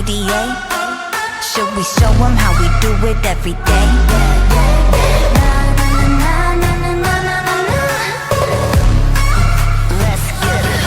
PDA? Should we show them how we do it every day? Let's get it.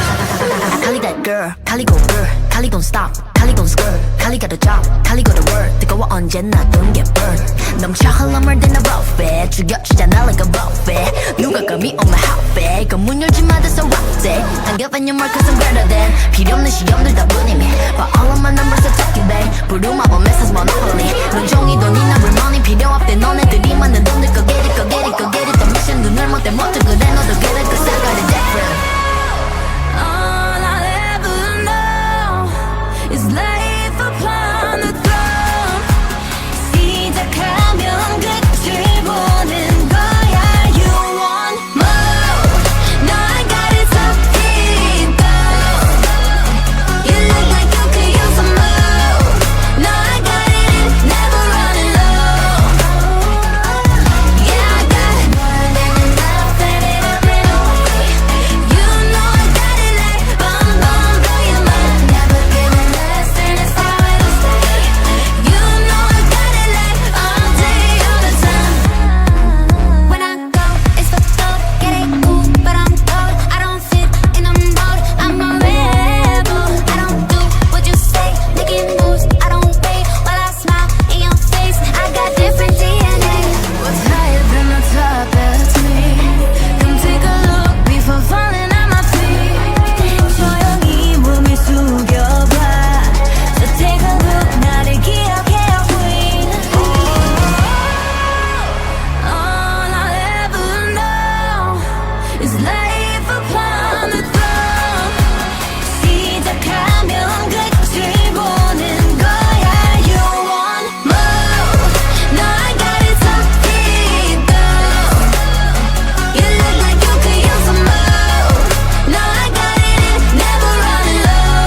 Kali that girl, Kali go girl, Kali don't stop, Kali don't skirt, Kali got a job, Kali got a word. 뜨거워 언제나 don't get burned. 넘쳐 흘러물 than a buffet, 죽여주잖아 like a buffet. 누가 감히 on my outfit, 그 문 열지 마 that's a rough day. 당겨 on your mark cause I'm better than 필요 없는 시험들 다 뿐이미. But all of my numbers are talking bang. 부루마법 message monopoly. 눈종이 돈이나 real 필요 없대 너네들이 만든 돈들 go get it, go get it, go get it. 더 미션 눈을 못대 못해 그래 너도 get it cause I got it different. Is life upon the throne. 시작하면 끝을 보는 거야. You want more? No, I got it so deep down. You look like you could use some more. No, I got it, never running low. Yeah, I got more than enough, and it up and away. You know I got it like bomb, bomb, blow your mind. Never giving less, and it's how it'll stay. You know I got it like all day, all the time. When I go, it's for gold. Get it cool, but I'm cold. I don't fit in a mold. I'm a rebel. I don't do what you say. Making moves, I don't wait while I smile in your face. I got different DNA. What's higher than the top? That's me. Come take a look before falling on my feet. 조용히 몸을 숙여봐. So take a look, 나를 기억해, queen. All I'll ever know is life upon the throne. 시작하면 끝을 보는 거야. You want more? No, I got it so deep down. You look like you could use some more. No, I got it, never running low.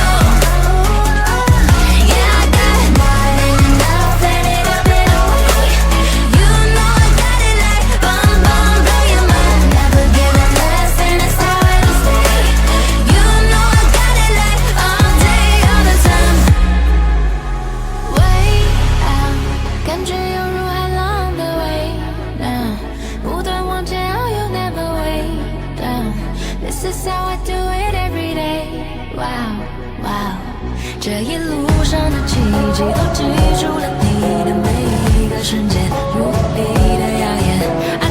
Yeah, I got more than enough, and it up and away. You know I got it like bomb, bomb, blow your mind. Never giving less, and it's how it'll stay. You know I got it like all day, all the time. Way out，感觉犹如海浪的味道，不断往前，oh you never way down. This is how I do it every day. Wow, wow，这一路上的奇迹都记住了你的每一个瞬间，无比的耀眼。